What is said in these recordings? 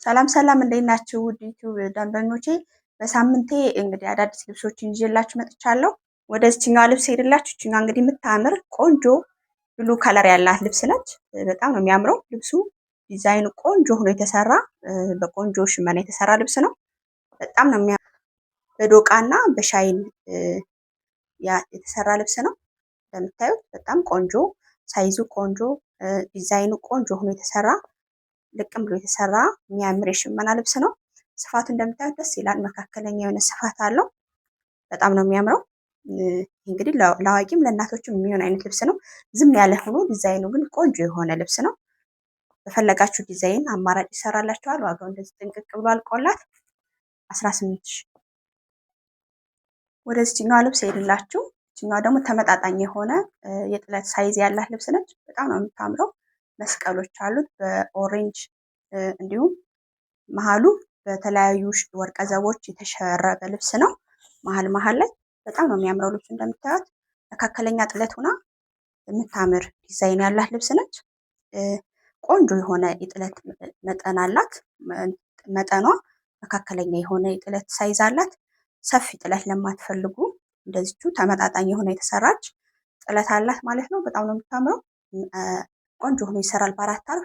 ሰላም ሰላም እንዴት ናችሁ? ውድ ዩቲዩብ ደንበኞቼ በሳምንቴ እንግዲህ አዳዲስ ልብሶችን ይዤላችሁ መጥቻለሁ። ወደዚህኛዋ ልብስ ሄድላችሁ። እችኛዋ እንግዲህ የምታምር ቆንጆ ብሉ ከለር ያላት ልብስ ነች። በጣም ነው የሚያምረው ልብሱ። ዲዛይኑ ቆንጆ ሆኖ የተሰራ በቆንጆ ሽመና የተሰራ ልብስ ነው። በጣም ነው የሚያምረው። በዶቃና በሻይን የተሰራ ልብስ ነው። እንደምታዩት በጣም ቆንጆ ሳይዙ ቆንጆ ዲዛይኑ ቆንጆ ሆኖ የተሰራ ልቅም ብሎ የተሰራ የሚያምር የሽመና ልብስ ነው። ስፋቱ እንደምታዩት ደስ ይላል። መካከለኛ የሆነ ስፋት አለው። በጣም ነው የሚያምረው። እንግዲህ ለአዋቂም ለእናቶችም የሚሆን አይነት ልብስ ነው። ዝም ያለ ሆኖ ዲዛይኑ ግን ቆንጆ የሆነ ልብስ ነው። በፈለጋችሁ ዲዛይን አማራጭ ይሰራላችኋል። ዋጋው እንደዚህ ጥንቅቅ ብሎ አልቆላት 18 ሺህ። ወደዚህኛዋ ልብስ ሄድላችሁ። እችኛዋ ደግሞ ተመጣጣኝ የሆነ የጥለት ሳይዝ ያላት ልብስ ነች። በጣም ነው የምታምረው። መስቀሎች አሉት በኦሬንጅ እንዲሁም መሀሉ በተለያዩ ወርቀ ዘቦች የተሸረበ ልብስ ነው። መሀል ላይ በጣም ነው የሚያምረው ልብሱ። እንደምታዩት መካከለኛ ጥለት ሆና የምታምር ዲዛይን ያላት ልብስ ነች። ቆንጆ የሆነ የጥለት መጠን አላት። መጠኗ መካከለኛ የሆነ የጥለት ሳይዝ አላት። ሰፊ ጥለት ለማትፈልጉ እንደዚቹ ተመጣጣኝ የሆነ የተሰራች ጥለት አላት ማለት ነው። በጣም ነው የምታምረው። ቆንጆ ሆኖ ይሰራል በአራት አርብ።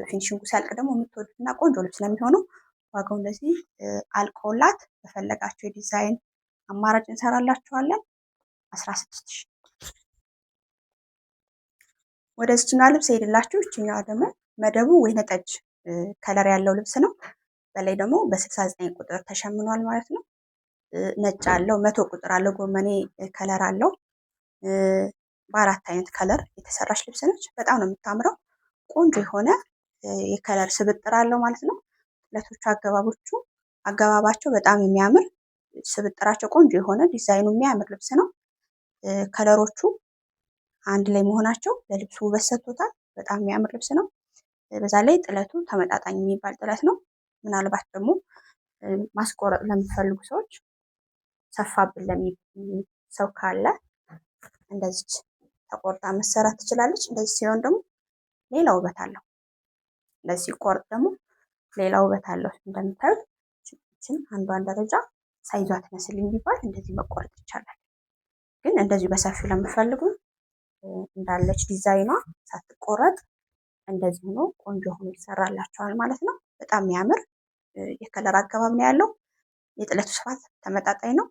ፊኒሽንጉ ሲያልቅ ደግሞ የምትወዱትና ቆንጆ ልብስ ነው የሚሆነው። ዋጋው እንደዚህ አልቆላት በፈለጋቸው የዲዛይን አማራጭ እንሰራላችኋለን። 16 ሺህ። ወደዚህኛዋ ልብስ ሄድላችሁ። እችኛዋ ደግሞ መደቡ ወይነ ጠጅ ከለር ያለው ልብስ ነው። በላይ ደግሞ በ69 ቁጥር ተሸምኗል ማለት ነው። ነጭ አለው፣ 100 ቁጥር አለው፣ ጎመኔ ከለር አለው። በአራት አይነት ከለር የተሰራች ልብስ ነች። በጣም ነው የምታምረው። ቆንጆ የሆነ የከለር ስብጥር አለው ማለት ነው። ጥለቶቹ አገባባቸው በጣም የሚያምር ስብጥራቸው ቆንጆ የሆነ ዲዛይኑ የሚያምር ልብስ ነው። ከለሮቹ አንድ ላይ መሆናቸው ለልብሱ ውበት ሰጥቶታል። በጣም የሚያምር ልብስ ነው። በዛ ላይ ጥለቱ ተመጣጣኝ የሚባል ጥለት ነው። ምናልባት ደግሞ ማስቆረጥ ለምትፈልጉ ሰዎች ሰፋብን ለሚል ሰው ካለ እንደዚህ ተቆርጣ መሰራት ትችላለች። እንደዚህ ሲሆን ደግሞ ሌላ ውበት አለው። እንደዚህ ሲቆርጥ ደግሞ ሌላ ውበት አለው። እንደምታዩት እችን አንዷን ደረጃ ሳይዟ ትመስልኝ ቢባል እንደዚህ መቆረጥ ይቻላል። ግን እንደዚሁ በሰፊው ለምትፈልጉ እንዳለች ዲዛይኗ ሳትቆረጥ እንደዚህ ሆኖ ቆንጆ ሆኖ ይሰራላችኋል ማለት ነው። በጣም የሚያምር የከለር አገባብ ነው ያለው። የጥለቱ ስፋት ተመጣጣኝ ነው።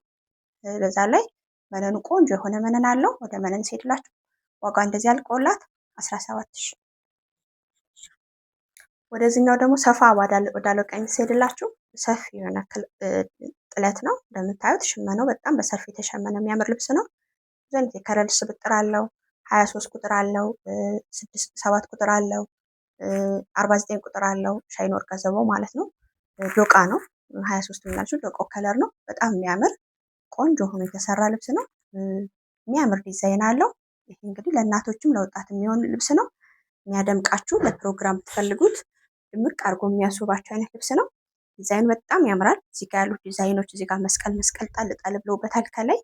በዛ ላይ መነኑ ቆንጆ የሆነ መነን አለው። ወደ መነን ሲሄድላችሁ ዋጋ እንደዚህ አልቆላት 17 ሺህ። ወደዚህኛው ደግሞ ሰፋ ወዳለው ቀሚስ ሲሄድላችሁ ሰፊ የሆነ ጥለት ነው። እንደምታዩት ሽመናው በጣም በሰፊ የተሸመነ የሚያምር ልብስ ነው። ዘንድ የከለር ስብጥር አለው። 23 ቁጥር አለው፣ 7 ቁጥር አለው፣ 49 ቁጥር አለው። ሻይን ወርቀ ዘቦ ማለት ነው። ዶቃ ነው። 23 ምናልሽ ዶቃው ከለር ነው። በጣም የሚያምር ቆንጆ ሆኖ የተሰራ ልብስ ነው። የሚያምር ዲዛይን አለው። ይሄ እንግዲህ ለእናቶችም ለወጣት የሚሆን ልብስ ነው። የሚያደምቃችሁ ለፕሮግራም ትፈልጉት ድምቅ አድርጎ የሚያስውባቸው አይነት ልብስ ነው። ዲዛይኑ በጣም ያምራል። እዚህ ጋር ያሉት ዲዛይኖች እዚህ ጋር መስቀል ጣል ጣል ብለውበታል ከላይ።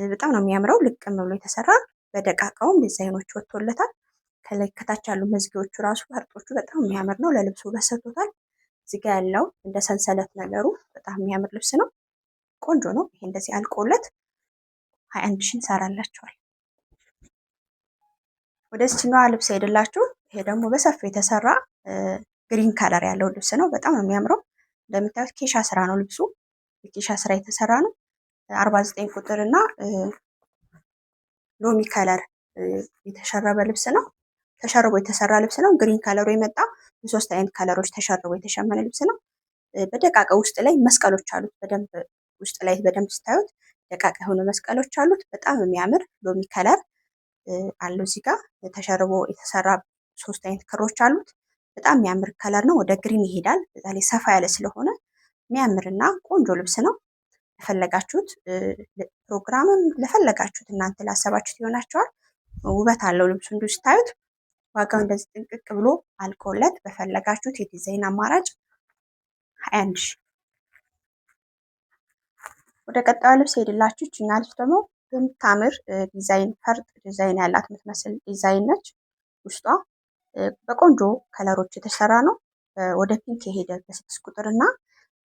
በጣም ነው የሚያምረው። ልቅም ብሎ የተሰራ በደቃቃውም ዲዛይኖች ወጥቶለታል። ከላይ ከታች ያሉ መዝጊያዎቹ ራሱ ፈርጦቹ በጣም የሚያምር ነው። ለልብሱ ውበት ሰጥቶታል። እዚህ ጋር ያለው እንደ ሰንሰለት ነገሩ በጣም የሚያምር ልብስ ነው። ቆንጆ ነው። ይሄ እንደዚህ አልቆለት 21 ሺህ እንሰራላችኋል። ወደዚህኛዋ ልብስ ሄድላችሁ። ይሄ ደግሞ በሰፊው የተሰራ ግሪን ከለር ያለው ልብስ ነው። በጣም ነው የሚያምረው። እንደምታዩት ኬሻ ስራ ነው ልብሱ። የኬሻ ስራ የተሰራ ነው። 49 ቁጥር እና ሎሚ ከለር የተሸረበ ልብስ ነው። ተሸርቦ የተሰራ ልብስ ነው። ግሪን ከለሩ የመጣ በሶስት አይነት ከለሮች ተሸርቦ የተሸመነ ልብስ ነው። በደቃቀ ውስጥ ላይ መስቀሎች አሉት። በደንብ ውስጥ ላይ በደንብ ስታዩት ደቃቃ የሆኑ መስቀሎች አሉት። በጣም የሚያምር ሎሚ ከለር አለው። እዚህ ጋር ተሸርቦ የተሰራ ሶስት አይነት ክሮች አሉት። በጣም የሚያምር ከለር ነው። ወደ ግሪን ይሄዳል። በዛ ላይ ሰፋ ያለ ስለሆነ የሚያምርና ቆንጆ ልብስ ነው። ለፈለጋችሁት ፕሮግራምም ለፈለጋችሁት እናንተ ላሰባችሁት ይሆናቸዋል። ውበት አለው ልብሱ እንዲሁ ስታዩት። ዋጋው እንደዚህ ጥንቅቅ ብሎ አልቆለት በፈለጋችሁት የዲዛይን አማራጭ 21 ሺህ። ወደ ቀጣዩ ልብስ ሄድላችሁ። እችኛ ልብስ ደግሞ በምታምር ዲዛይን ፈርጥ ዲዛይን ያላት የምትመስል ዲዛይን ነች። ውስጧ በቆንጆ ከለሮች የተሰራ ነው። ወደ ፒንክ የሄደ በ6 ቁጥር እና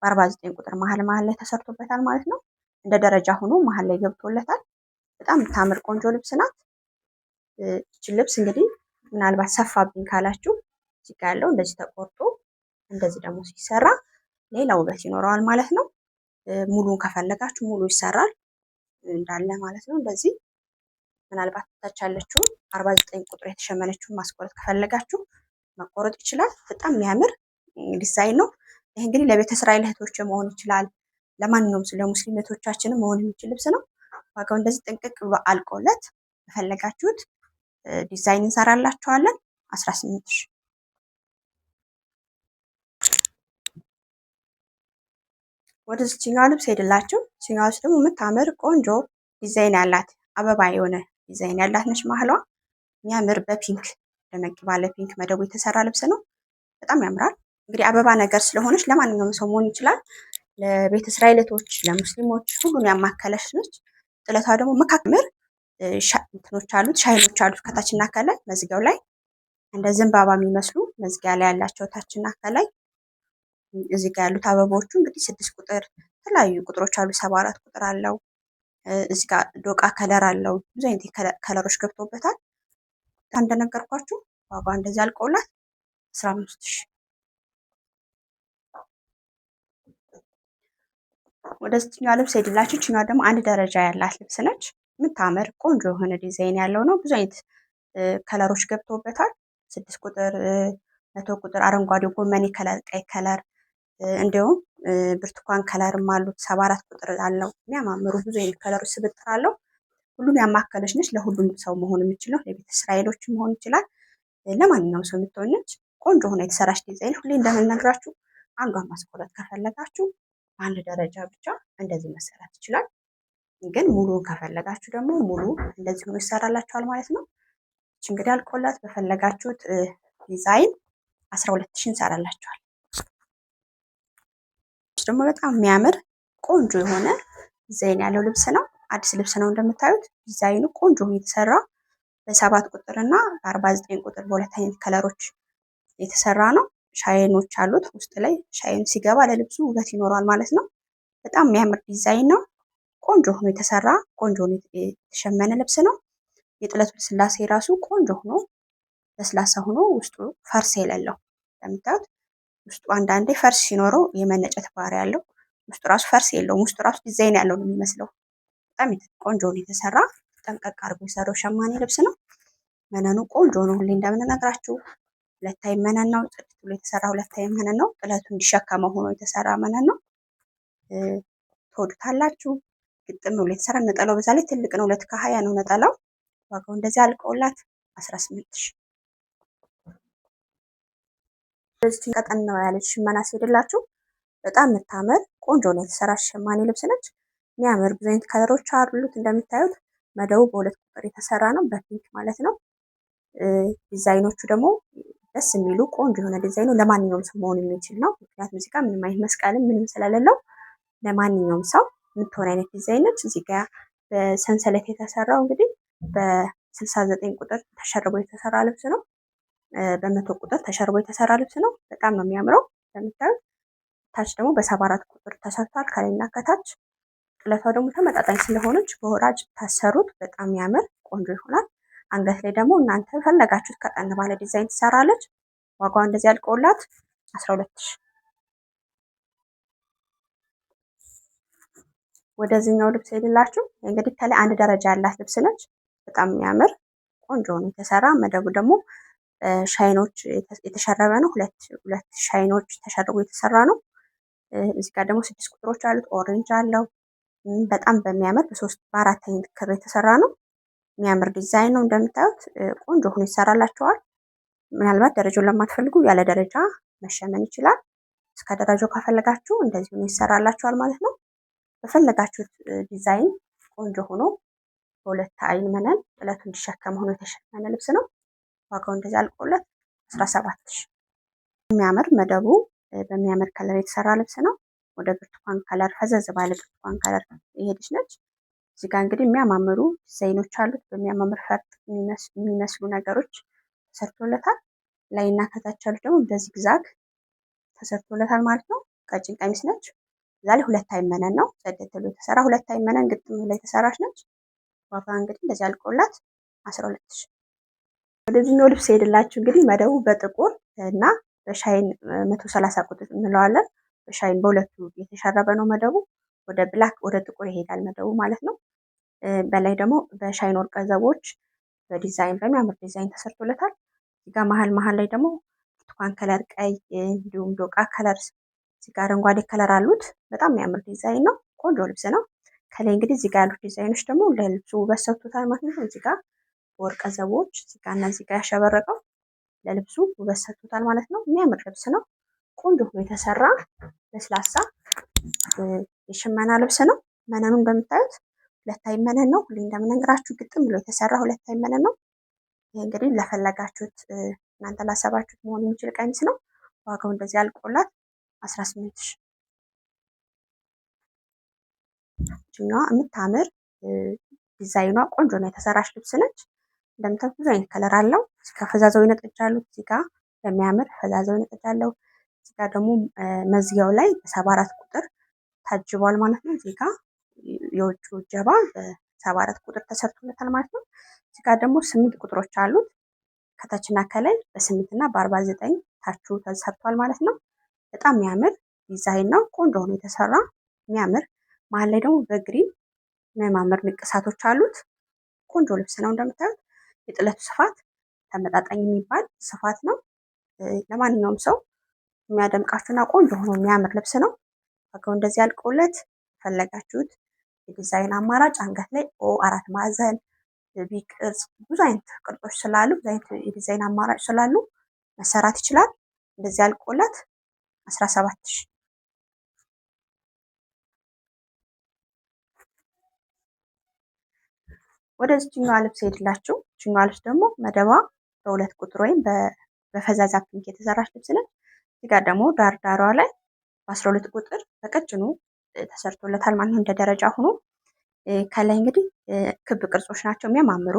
በ49 ቁጥር መሀል ላይ ተሰርቶበታል ማለት ነው። እንደ ደረጃ ሆኖ መሀል ላይ ገብቶለታል። በጣም የምታምር ቆንጆ ልብስ ናት። ይችን ልብስ እንግዲህ ምናልባት ሰፋብኝ ካላችሁ እዚህ ጋ ያለው እንደዚህ ተቆርጦ እንደዚህ ደግሞ ሲሰራ ሌላ ውበት ይኖረዋል ማለት ነው። ሙሉን ከፈለጋችሁ ሙሉ ይሰራል እንዳለ ማለት ነው። እንደዚህ ምናልባት ታች ያለችውን 49 ቁጥር የተሸመነችውን ማስቆረጥ ከፈለጋችሁ መቆረጥ ይችላል። በጣም የሚያምር ዲዛይን ነው። ይህ እንግዲህ ለቤተ እስራኤል እህቶች መሆን ይችላል። ለማንኛውም ለሙስሊም እህቶቻችን መሆን የሚችል ልብስ ነው። ዋጋው እንደዚህ ጥንቅቅ ብሎ አልቆለት በፈለጋችሁት ዲዛይን እንሰራላችኋለን። 18 ሺህ። ወደ ዚህኛው ልብስ ሄድላችሁ። ዚህኛው ልብስ ደግሞ የምታምር ቆንጆ ዲዛይን ያላት አበባ የሆነ ዲዛይን ያላት ነች። መሀሏ የሚያምር በፒንክ ደመቅ ባለ ፒንክ መደቡ የተሰራ ልብስ ነው። በጣም ያምራል። እንግዲህ አበባ ነገር ስለሆነች ለማንኛውም ሰው መሆን ይችላል። ለቤተ እስራኤሎች፣ ለሙስሊሞች ሁሉን ያማከለች ነች። ጥለቷ ደግሞ መካከል እንትኖች አሉት፣ ሻይኖች አሉት ከታችና ከላይ መዝጊያው ላይ እንደ ዘንባባ የሚመስሉ መዝጊያ ላይ ያላቸው ታችና ከላይ እዚህ ጋር ያሉት አበባዎቹ እንግዲህ 6 ቁጥር የተለያዩ ቁጥሮች አሉ። 74 ቁጥር አለው። እዚህ ጋር ዶቃ ከለር አለው። ብዙ አይነት ከለሮች ገብቶበታል። እንደነገርኳችሁ ዋጋ እንደዚህ አልቆላት 15 ሺህ። ወደ ዚህኛው ልብስ ሄድላችሁ። ይችኛው ደግሞ አንድ ደረጃ ያላት ልብስ ነች። የምታምር ቆንጆ የሆነ ዲዛይን ያለው ነው። ብዙ አይነት ከለሮች ገብቶበታል። 6 ቁጥር፣ 100 ቁጥር፣ አረንጓዴ ጎመኔ ከለር፣ ቀይ ከለር እንዲሁም ብርቱካን ከለርም አሉት። 74 ቁጥር አለው። የሚያማምሩ ብዙ አይነት ከለሮች ስብጥር አለው። ሁሉም ያማከለች ነች። ለሁሉም ሰው መሆን የሚችል ነው። ለቤተ እስራኤሎች መሆን ይችላል። ለማንኛውም ሰው የምትሆን ነች። ቆንጆ ሆነ የተሰራች ዲዛይን። ሁሌ እንደምነግራችሁ አንዷን ማስቆረጥ ከፈለጋችሁ አንድ ደረጃ ብቻ እንደዚህ መሰራት ይችላል። ግን ሙሉን ከፈለጋችሁ ደግሞ ሙሉ እንደዚህ ሆኖ ይሰራላችኋል ማለት ነው። እቺ እንግዲህ አልቆላት በፈለጋችሁት ዲዛይን 12 ሺህ እንሰራላችኋል። ደግሞ በጣም የሚያምር ቆንጆ የሆነ ዲዛይን ያለው ልብስ ነው። አዲስ ልብስ ነው እንደምታዩት። ዲዛይኑ ቆንጆ ሆኖ የተሰራ በ7 ቁጥር እና 49 ቁጥር በሁለት አይነት ከለሮች የተሰራ ነው። ሻይኖች አሉት ውስጥ ላይ ሻይን ሲገባ ለልብሱ ውበት ይኖረዋል ማለት ነው። በጣም የሚያምር ዲዛይን ነው። ቆንጆ ሆኖ የተሰራ ቆንጆ ሆኖ የተሸመነ ልብስ ነው። የጥለቱ ልስላሴ ራሱ ቆንጆ ሆኖ ለስላሳ ሆኖ ውስጡ ፈርስ የሌለው እንደምታዩት። ውስጡ አንዳንዴ ፈርስ ሲኖረው የመነጨት ባህሪ ያለው፣ ውስጡ ራሱ ፈርስ የለውም። ውስጡ ራሱ ዲዛይን ያለው ነው የሚመስለው። በጣም ቆንጆ ሆኖ የተሰራ ጠንቀቅ አድርጎ የሰራው ሸማኔ ልብስ ነው። መነኑ ቆንጆ ነው። ሁሌ እንደምንነግራችሁ ሁለታይ መነን ነው። ጽድት ብሎ የተሰራ ሁለታይ መነን ነው። ጥለቱ እንዲሸከመው ሆኖ የተሰራ መነን ነው። ትወዱታላችሁ። ግጥም ብሎ የተሰራ ነጠላው በዛ ላይ ትልቅ ነው። 2 ከ20 ነው ነጠላው። ዋጋው እንደዚህ አልቆላት 18 ሺህ። በዚህ ቀጠን ነው ያለች ሽመና ሲሄድላችሁ በጣም የምታምር ቆንጆ ነው የተሰራች ሸማኔ ልብስ ነች። የሚያምር ብዙ አይነት ከለሮች አሉት። እንደምታዩት መደቡ በ2 ቁጥር የተሰራ ነው፣ በፒንክ ማለት ነው። ዲዛይኖቹ ደግሞ ደስ የሚሉ ቆንጆ የሆነ ዲዛይኑ ለማንኛውም ሰው መሆን የሚችል ነው። ምክንያቱም እዚህ ጋር ምንም አይነት መስቀልም ምንም ስለሌለው ለማንኛውም ሰው የምትሆን አይነት ዲዛይን ነች። እዚህ ጋር በሰንሰለት የተሰራው እንግዲህ በ69 ቁጥር ተሸርቦ የተሰራ ልብስ ነው። በ100 ቁጥር ተሸርቦ የተሰራ ልብስ ነው። በጣም ነው የሚያምረው። እንደምታዩት ታች ደግሞ በ74 ቁጥር ተሰርቷል ከላይና ከታች። ጥለቷ ደግሞ ተመጣጣኝ ስለሆነች በወራጅ ታሰሩት በጣም ያምር ቆንጆ ይሆናል። አንገት ላይ ደግሞ እናንተ ፈለጋችሁት ቀጠን ባለ ዲዛይን ትሰራለች። ዋጋዋ እንደዚህ አልቆላት 12 ሺህ። ወደዚህኛው ልብስ ሄድላችሁ። እንግዲህ ከላይ አንድ ደረጃ ያላት ልብስ ነች። በጣም የሚያምር ቆንጆ ነው የተሰራ። መደቡ ደግሞ ሻይኖች የተሸረበ ነው። ሁለት ሻይኖች ተሸርቦ የተሰራ ነው። እዚህ ጋር ደግሞ 6 ቁጥሮች አሉት። ኦሬንጅ አለው። በጣም በሚያምር በ4 አይነት ክር የተሰራ ነው። የሚያምር ዲዛይን ነው። እንደምታዩት ቆንጆ ሆኖ ይሰራላችኋል። ምናልባት ደረጃውን ለማትፈልጉ ያለ ደረጃ መሸመን ይችላል። እስከ ደረጃው ከፈለጋችሁ እንደዚህ ሆኖ ይሰራላችኋል ማለት ነው። በፈለጋችሁት ዲዛይን ቆንጆ ሆኖ በ2 አይን መነን ጥለቱ እንዲሸከም ሆኖ የተሸመነ ልብስ ነው። ዋጋው እንደዚህ አልቆለት 17 ሺህ። የሚያምር መደቡ በሚያምር ከለር የተሰራ ልብስ ነው። ወደ ብርቱካን ከለር ፈዘዝ ባለ ብርቱካን ከለር የሄደች ነች። እዚህ ጋር እንግዲህ የሚያማምሩ ዲዛይኖች አሉት። በሚያማምር ፈርጥ የሚመስሉ ነገሮች ተሰርቶለታል። ላይና ከታች ያሉት ደግሞ በዚግዛግ ተሰርቶለታል ማለት ነው። ቀጭን ቀሚስ ነች። እዛ ላይ 2 አይመነን ነው ጽድት ብሎ የተሰራ 2 አይመነን ግጥም ብላ የተሰራች ነች። ዋጋ እንግዲህ እንደዚህ አልቆላት 12 ሺህ። ወደዚህኛው ልብስ ሄድላችሁ እንግዲህ መደቡ በጥቁር እና በሻይን 130 ቁጥር እንለዋለን። በሻይን በሁለቱ የተሸረበ ነው መደቡ። ወደ ብላክ ወደ ጥቁር ይሄዳል መደቡ ማለት ነው። በላይ ደግሞ በሻይን ወርቀ ዘቦች በዲዛይን በሚያምር ዲዛይን ተሰርቶለታል። እዚህ ጋር መሀል ላይ ደግሞ ብርቱካን ከለር፣ ቀይ እንዲሁም ዶቃ ከለር፣ እዚህ ጋር አረንጓዴ ከለር አሉት። በጣም የሚያምር ዲዛይን ነው። ቆንጆ ልብስ ነው። ከላይ እንግዲህ እዚህ ጋር ያሉት ዲዛይኖች ደግሞ ለልብሱ ውበት ሰጥቶታል ማለት ነው። እዚህ ጋር ወርቀ ዘቦች እዚህ ጋር እና እዚህ ጋር ያሸበረቀው ለልብሱ ውበት ሰጥቶታል ማለት ነው። የሚያምር ልብስ ነው። ቆንጆ ሆኖ የተሰራ ለስላሳ የሽመና ልብስ ነው። መነኑን እንደምታዩት 2 አይመነን ነው። ሁሌ እንደምነግራችሁ ግጥም ብሎ የተሰራ 2 አይመነን ነው። ይሄ እንግዲህ ለፈለጋችሁት እናንተ ላሰባችሁት መሆን የሚችል ቀሚስ ነው። ዋጋው እንደዚህ አልቆላት 18 ሺህ። እችኛዋ የምታምር ዲዛይኗ ቆንጆ ነው የተሰራች ልብስ ነች። እንደምታዩት ብዙ አይነት ከለር አለው። እዚህ ጋር ፈዛዛዊ ነጥብ አሉት። እዚህ ጋር በሚያምር ፈዛዛዊ ነጥብ አለው። እዚህ ጋር ደግሞ መዝጊያው ላይ በ74 ቁጥር ታጅቧል ማለት ነው። እዚህ ጋር የውጭ ጀባ በ74 ቁጥር ተሰርቶለታል ማለት ነው። እዚህ ጋር ደግሞ 8 ቁጥሮች አሉት። ከታችና ከላይ በ8 እና በ49 ታቹ ተሰርቷል ማለት ነው። በጣም የሚያምር ዲዛይን ነው። ቆንጆ ሆኖ የተሰራ የሚያምር መሀል ላይ ደግሞ በግሪን የሚያማምር ንቅሳቶች አሉት። ቆንጆ ልብስ ነው። እንደምታዩት የጥለቱ ስፋት ተመጣጣኝ የሚባል ስፋት ነው። ለማንኛውም ሰው የሚያደምቃችሁና ቆንጆ ሆኖ የሚያምር ልብስ ነው። ዋጋው እንደዚህ አልቆለት ፈለጋችሁት የዲዛይን አማራጭ አንገት ላይ አራት ማዕዘን ቢ ቅርጽ ብዙ አይነት ቅርጾች ስላሉ ብዙ አይነት የዲዛይን አማራጭ ስላሉ መሰራት ይችላል። እንደዚህ አልቆለት 17 ሺህ። ወደዚህኛዋ ልብስ ሄድላችሁ። እችኛዋ ልብስ ደግሞ መደቧ በ2 ቁጥር ወይም በፈዛዛ ፒንክ የተሰራች ልብስ ነች። እዚህ ጋር ደግሞ ዳርዳሯ ላይ በ12 ቁጥር በቀጭኑ ተሰርቶለታል ማለት ነው። እንደ ደረጃ ሆኖ ከላይ እንግዲህ ክብ ቅርጾች ናቸው የሚያማምሩ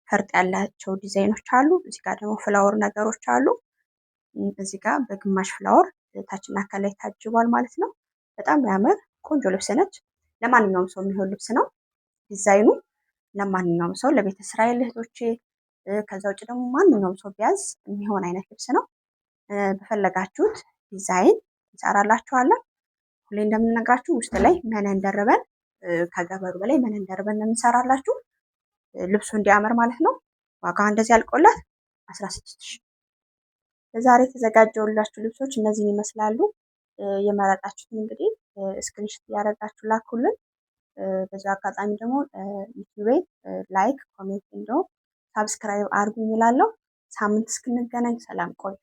ፈርጥ ያላቸው ዲዛይኖች አሉ። እዚህ ጋር ደግሞ ፍላወር ነገሮች አሉ። እዚህ ጋር በግማሽ ፍላወር ታችና ከላይ ታጅቧል ማለት ነው። በጣም የሚያምር ቆንጆ ልብስ ነች። ለማንኛውም ሰው የሚሆን ልብስ ነው። ዲዛይኑ ለማንኛውም ሰው ለቤተ እስራኤል እህቶቼ፣ ከዛ ውጭ ደግሞ ማንኛውም ሰው ቢያዝ የሚሆን አይነት ልብስ ነው። በፈለጋችሁት ዲዛይን እንሰራላችኋለን። ሁሌ እንደምንነግራችሁ ውስጥ ላይ መነን ደርበን ከገበሩ በላይ መነን ደርበን ነው የምንሰራላችሁ ልብሱ እንዲያምር ማለት ነው። ዋጋ እንደዚህ አልቆላት 16 ሺህ። ለዛሬ የተዘጋጀውላችሁ ልብሶች እነዚህን ይመስላሉ። የመረጣችሁትን እንግዲህ ስክሪንሾት እያደረጋችሁ ላኩልን። በዚህ አጋጣሚ ደግሞ ዩቲዩቤን ላይክ፣ ኮሜንት እንዲሁም ሳብስክራይብ አድርጉ እላለሁ። ሳምንት እስክንገናኝ ሰላም ቆዩ።